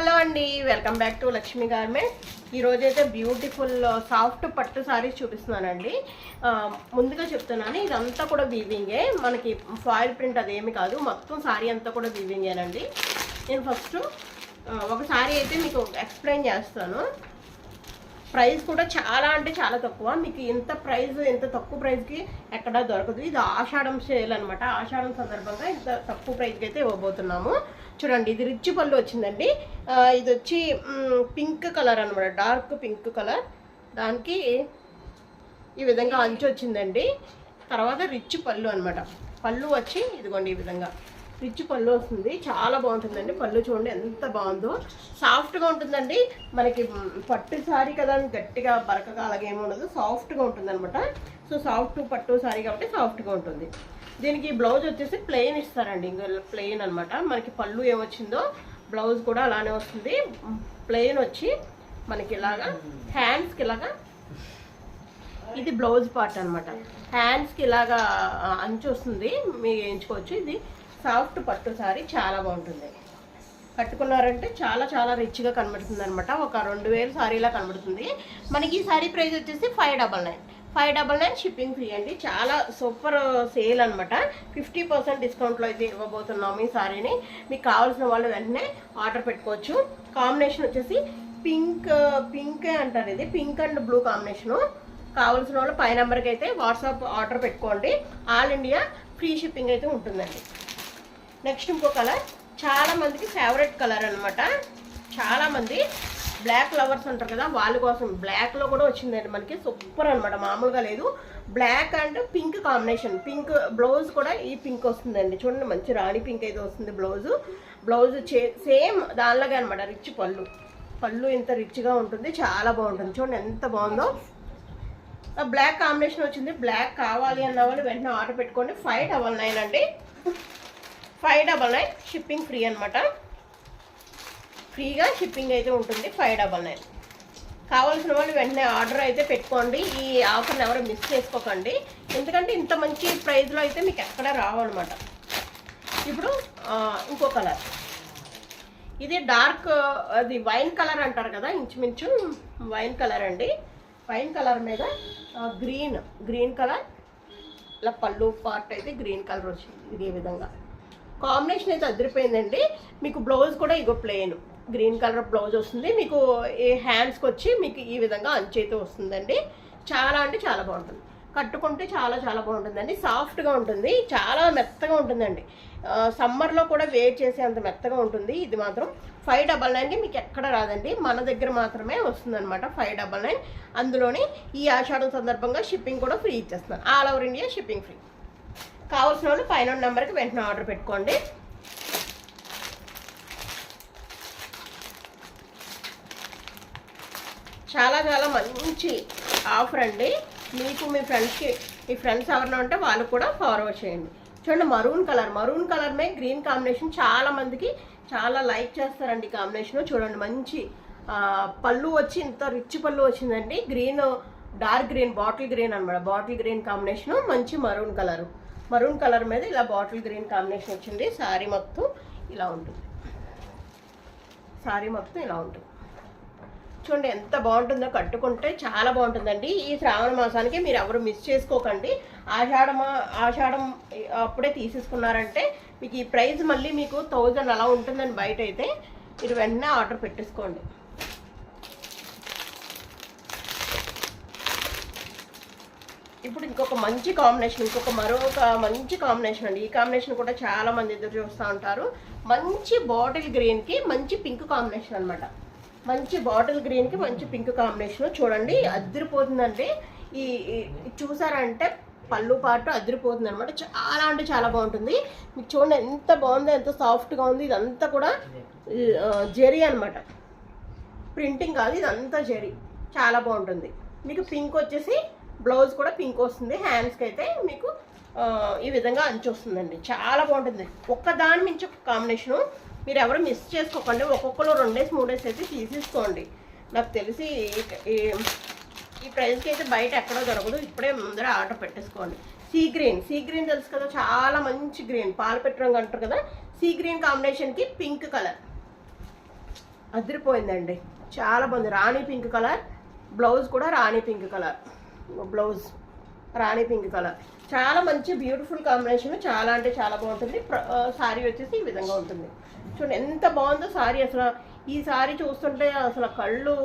Hello అండి, welcome back to Lakshmi garment. ఈరోజైతే beautiful soft పట్టు సారీస్ చూపిస్తున్నానండి. ముందుగా చెప్తున్నాను, ఇదంతా కూడా వీవింగే, మనకి ఫాయిల్ ప్రింట్ అదేమి కాదు, మొత్తం సారీ అంతా కూడా వీవింగేనండి. నేను ఫస్ట్ ఒక సారీ అయితే మీకు ఎక్స్ప్లెయిన్ చేస్తాను. ప్రైస్ కూడా చాలా అంటే చాలా తక్కువ, మీకు ఇంత తక్కువ ప్రైస్కి ఎక్కడా దొరకదు. ఇది ఆషాఢం సేల్ అనమాట. ఆషాఢం సందర్భంగా ఇంత తక్కువ ప్రైస్కి అయితే ఇవ్వబోతున్నాము. చూడండి, ఇది రిచ్ పళ్ళు వచ్చిందండి. ఇది వచ్చి పింక్ కలర్ అనమాట, డార్క్ పింక్ కలర్. దానికి ఈ విధంగా అంచు వచ్చిందండి. తర్వాత రిచ్ పళ్ళు అనమాట. పళ్ళు వచ్చి ఇదిగోండి ఈ విధంగా రిచ్ పళ్ళు వస్తుంది. చాలా బాగుంటుందండి. పళ్ళు చూడండి ఎంత బాగుందో, సాఫ్ట్గా ఉంటుందండి. మనకి పట్టు సారీ కదా, గట్టిగా బరకగా అలాగేమి ఉండదు, సాఫ్ట్గా ఉంటుంది అనమాట. సో సాఫ్ట్ పట్టు సారీ కాబట్టి సాఫ్ట్గా ఉంటుంది. దీనికి బ్లౌజ్ వచ్చేసి ప్లెయిన్ ఇస్తారండి, ఇంకా ప్లెయిన్ అనమాట. మనకి పళ్ళు ఏమొచ్చిందో బ్లౌజ్ కూడా అలానే వస్తుంది. ప్లెయిన్ వచ్చి మనకి ఇలాగా హ్యాండ్స్కి ఇలాగా, ఇది బ్లౌజ్ పార్ట్ అనమాట. హ్యాండ్స్కి ఇలాగా అంచు వస్తుంది, మీరు వేయించుకోవచ్చు. ఇది సాఫ్ట్ పట్టు సారీ చాలా బాగుంటుంది. కట్టుకున్నారంటే చాలా చాలా రిచ్గా కనబడుతుంది అనమాట. ఒక 2000 సారీలా కనబడుతుంది. మనకి ఈ సారీ ప్రైస్ వచ్చేసి 599 షిప్పింగ్ ఫ్రీ అండి. చాలా సూపర్ సేల్ అనమాట. 50% డిస్కౌంట్లో అయితే ఇవ్వబోతున్నాము ఈ సారీని. మీకు కావాల్సిన వాళ్ళు వెంటనే ఆర్డర్ పెట్టుకోవచ్చు. కాంబినేషన్ వచ్చేసి పింక్ అంటారు, ఇది పింక్ అండ్ బ్లూ కాంబినేషను. కావాల్సిన వాళ్ళు పై నెంబర్కి అయితే వాట్సాప్ ఆర్డర్ పెట్టుకోండి. ఆల్ ఇండియా ఫ్రీ షిప్పింగ్ అయితే ఉంటుందండి. నెక్స్ట్ ఇంకో కలర్, చాలా మందికి ఫేవరెట్ కలర్ అనమాట. చాలామంది బ్లాక్ లవర్స్ అంటారు కదా, వాళ్ళ కోసం బ్లాక్లో కూడా వచ్చిందండి మనకి. సూపర్ అనమాట, మామూలుగా లేదు. Black and pink combination. Pink blouse కూడా ఈ పింక్ వస్తుందండి. చూడండి, మంచి రాణి పింక్ అయితే వస్తుంది బ్లౌజ్ సేమ్ దానిలాగే అనమాట. రిచ్ పళ్ళు ఇంత రిచ్గా ఉంటుంది, చాలా బాగుంటుంది. చూడండి ఎంత బాగుందో. బ్లాక్ కాంబినేషన్ వచ్చింది. బ్లాక్ కావాలి అన్న వాళ్ళు వెంటనే ఆర్డర్ పెట్టుకోండి. 599 అండి. 599 షిప్పింగ్ ఫ్రీ అనమాట. ఫ్రీగా షిప్పింగ్ అయితే ఉంటుంది. 599 కావాల్సిన వాళ్ళు వెంటనే ఆర్డర్ అయితే పెట్టుకోండి. ఈ ఆఫర్ని ఎవరు మిస్ చేసుకోకండి, ఎందుకంటే ఇంత మంచి ప్రైస్లో అయితే మీకు ఎక్కడ రావన్నమాట. ఇప్పుడు ఇంకో కలర్, ఇది డార్క్, అది వైన్ కలర్ అంటారు కదా, ఇంచుమించు వైన్ కలర్ అండి. వైన్ కలర్ మీద గ్రీన్ కలర్, ఇలా పళ్ళు పార్ట్ అయితే గ్రీన్ కలర్ వచ్చింది. ఇది ఈ విధంగా కాంబినేషన్ అయితే అదిరిపోయిందండి. మీకు బ్లౌజ్ కూడా ఇగో ప్లెయిన్ గ్రీన్ కలర్ బ్లౌజ్ వస్తుంది. మీకు ఈ హ్యాండ్స్కి వచ్చి మీకు ఈ విధంగా అంచు అయితే వస్తుందండి. చాలా అంటే చాలా బాగుంటుంది. కట్టుకుంటే చాలా చాలా బాగుంటుందండి. సాఫ్ట్గా ఉంటుంది, చాలా మెత్తగా ఉంటుందండి. సమ్మర్లో కూడా వేర్ చేసే అంత మెత్తగా ఉంటుంది. ఇది మాత్రం 599 మీకు ఎక్కడ రాదండి, మన దగ్గర మాత్రమే వస్తుందన్నమాట. 599. అందులోనే ఈ ఆషాఢం సందర్భంగా షిప్పింగ్ కూడా ఫ్రీ ఇచ్చేస్తున్నాను. All over India shipping free. కావాల్సిన వాళ్ళు పైన నెంబర్కి వెంటనే ఆర్డర్ పెట్టుకోండి. చాలా చాలా మంచి ఆఫర్ అండి. మీకు మీ ఫ్రెండ్స్ ఎవరైనా ఉంటే వాళ్ళు కూడా ఫార్వర్డ్ చేయండి. చూడండి, మరూన్ కలర్ మే గ్రీన్ కాంబినేషన్ చాలా మందికి చాలా లైక్ చేస్తారండి కాంబినేషన్. చూడండి, మంచి పళ్ళు వచ్చి ఇంత రిచ్ పళ్ళు వచ్చిందండి. Green, dark green, bottle green అనమాట. బాటిల్ గ్రీన్ కాంబినేషన్, మంచి మరూన్ కలర్ మీద ఇలా బాటిల్ గ్రీన్ కాంబినేషన్ వచ్చింది. సారీ మొత్తం ఇలా ఉంటుంది. చూడండి ఎంత బాగుంటుందో, కట్టుకుంటే చాలా బాగుంటుందండి. ఈ శ్రావణ మాసానికి మీరు ఎవరు మిస్ చేసుకోకండి. ఆషాఢం అప్పుడే తీసేసుకున్నారంటే మీకు ఈ ప్రైస్ మళ్ళీ మీకు 1000 అలా ఉంటుందండి బయట అయితే. మీరు వెంటనే ఆర్డర్ పెట్టేసుకోండి. ఇప్పుడు ఇంకొక మంచి కాంబినేషన్, మరొక మంచి కాంబినేషన్ అండి. ఈ కాంబినేషన్ కూడా చాలా మంది ఎదురు చూస్తూ ఉంటారు. మంచి బాటిల్ గ్రీన్కి మంచి పింక్ కాంబినేషన్ అనమాట. మంచి బాటిల్ గ్రీన్కి మంచి పింక్ కాంబినేషన్. చూడండి, అదిరిపోతుందండి. ఈ చూసారంటే పళ్ళు పాటు అదిరిపోతుంది అనమాట. చాలా అంటే చాలా బాగుంటుంది. మీకు చూడండి ఎంత బాగుందో, ఎంత సాఫ్ట్గా ఉంది. ఇదంతా కూడా జెరీ అనమాట, ప్రింటింగ్ కాదు, ఇదంతా జెరీ. చాలా బాగుంటుంది. మీకు పింక్ వచ్చేసి బ్లౌజ్ కూడా పింక్ వస్తుంది. హ్యాండ్స్కి అయితే మీకు ఈ విధంగా అంచు వస్తుందండి. చాలా బాగుంటుంది. ఒక్కదాని మించి ఒక కాంబినేషను. మీరు ఎవరు మిస్ చేసుకోకండి. ఒక్కొక్కరు 2 డేస్ 3 డేస్ అయితే తీసేసుకోండి. నాకు తెలిసి ఈ ప్రైస్కి అయితే బయట ఎక్కడో దొరకదు. ఇప్పుడే ముందర ఆర్డర్ పెట్టేసుకోండి. సీ గ్రీన్ తెలుసు కదా, చాలా మంచి గ్రీన్, పాలపెట్టు రంగు అంటారు కదా. సీ గ్రీన్ కాంబినేషన్కి పింక్ కలర్, అదిరిపోయిందండి, చాలా బాగుంది. రాణి పింక్ కలర్, బ్లౌజ్ కూడా రాణి పింక్ కలర్, బ్లౌజ్ రాణి పింక్ కలర్. చాలా మంచి బ్యూటిఫుల్ కాంబినేషన్, చాలా అంటే చాలా బాగుంటుంది. శారీ వచ్చేసి ఈ విధంగా ఉంటుంది. చూడండి ఎంత బాగుందో శారీ. అసలు ఈ శారీ చూస్తుంటే అసలు కళ్ళు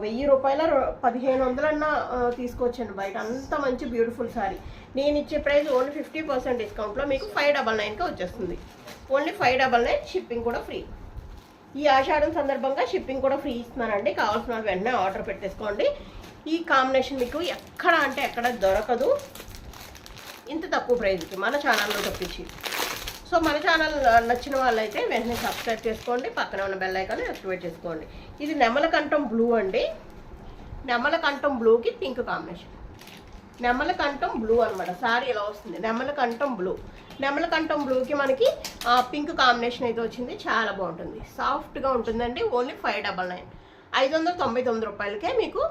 1000 రూపాయల 1500 తీసుకోవచ్చండి బయట. అంత మంచి బ్యూటిఫుల్ శారీ. నేను ఇచ్చే ప్రైస్ ఓన్లీ 50% డిస్కౌంట్లో మీకు 599కి వచ్చేస్తుంది. ఓన్లీ 599, షిప్పింగ్ కూడా ఫ్రీ. ఈ ఆషాఢం సందర్భంగా షిప్పింగ్ కూడా ఫ్రీ ఇస్తున్నానండి. కావాల్సిన వాళ్ళు వెంటనే ఆర్డర్ పెట్టేసుకోండి. ఈ కాంబినేషన్ మీకు ఎక్కడ అంటే ఎక్కడ దొరకదు ఇంత తక్కువ ప్రైస్కి, మన ఛానల్లో తప్పించి. సో మన ఛానల్ నచ్చిన వాళ్ళైతే వెంటనే సబ్స్క్రైబ్ చేసుకోండి, పక్కన ఉన్న బెల్ ఐకాన్ యాక్టివేట్ చేసుకోండి. ఇది నెమలకంఠం బ్లూ అండి. నెమలకంఠం బ్లూకి పింక్ కాంబినేషన్. నెమలకంఠం బ్లూ అనమాట. సారీ ఇలా వస్తుంది, నెమలకంఠం బ్లూ. నెమలకంఠం బ్లూకి మనకి పింక్ కాంబినేషన్ అయితే వచ్చింది. చాలా బాగుంటుంది, సాఫ్ట్గా ఉంటుందండి. ఓన్లీ 599, 599 రూపాయలకే మీకు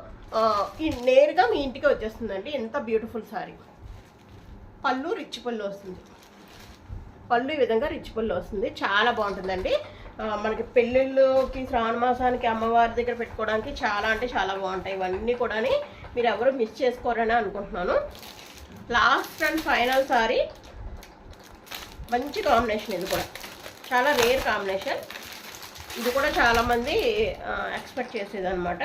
నేరుగా మీ ఇంటికి వచ్చేస్తుందండి. ఎంత బ్యూటిఫుల్ సారీ. పళ్ళు రిచ్ పళ్ళు వస్తుంది. పళ్ళు ఈ విధంగా రిచ్ పళ్ళు వస్తుంది. చాలా బాగుంటుందండి. మనకి పెళ్ళిళ్ళకి, శ్రావణ మాసానికి అమ్మవారి దగ్గర పెట్టుకోవడానికి చాలా అంటే చాలా బాగుంటాయి. ఇవన్నీ కూడా మీరు ఎవరు మిస్ చేసుకోరని అనుకుంటున్నాను. లాస్ట్ అండ్ ఫైనల్ సారీ, మంచి కాంబినేషన్. ఇది కూడా చాలా రేర్ కాంబినేషన్. ఇది కూడా చాలామంది ఎక్స్పెక్ట్ చేసేదన్నమాట.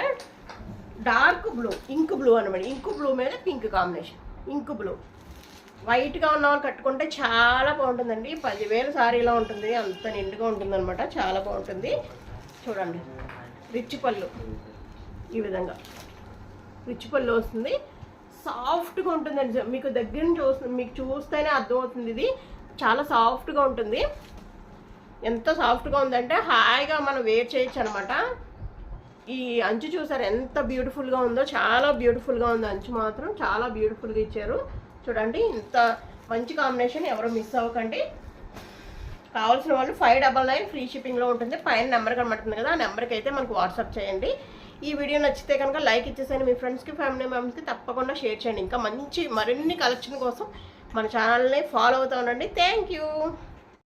డార్క్ బ్లూ, ఇంక్ బ్లూ అనమాట. ఇంక్ బ్లూ మీద పింక్ కాంబినేషన్. ఇంక్ బ్లూ వైట్గా ఉన్న వాళ్ళు కట్టుకుంటే చాలా బాగుంటుందండి. 10,000 సారీలో ఉంటుంది, అంత నిండుగా ఉంటుంది అనమాట. చాలా బాగుంటుంది. చూడండి రిచ్ పళ్ళు ఈ విధంగా రిచ్ పళ్ళు వస్తుంది. సాఫ్ట్గా ఉంటుందండి. మీకు దగ్గర నుంచి మీకు చూస్తేనే అర్థమవుతుంది. ఇది చాలా సాఫ్ట్గా ఉంటుంది. ఎంత సాఫ్ట్గా ఉందంటే హాయిగా మనం వేర్ చేయొచ్చు అనమాట. ఈ అంచు చూసారు ఎంత బ్యూటిఫుల్గా ఉందో, చాలా బ్యూటిఫుల్గా ఉంది. అంచు మాత్రం చాలా బ్యూటిఫుల్గా ఇచ్చారు. చూడండి ఇంత మంచి కాంబినేషన్, ఎవరు మిస్ అవ్వకండి. కావాల్సిన వాళ్ళు 599 ఫ్రీ షిప్పింగ్లో ఉంటుంది. పైన నెంబర్ కనబడుతుంది కదా, ఆ నెంబర్కి అయితే మనకు వాట్సాప్ చేయండి. ఈ వీడియో నచ్చితే కనుక లైక్ ఇచ్చేసేయండి. మీ ఫ్రెండ్స్కి, ఫ్యామిలీ మెంబర్స్కి తప్పకుండా షేర్ చేయండి. ఇంకా మరిన్ని కలెక్షన్ కోసం మన ఛానల్ని ఫాలో అవుతూ ఉండండి. Thank you.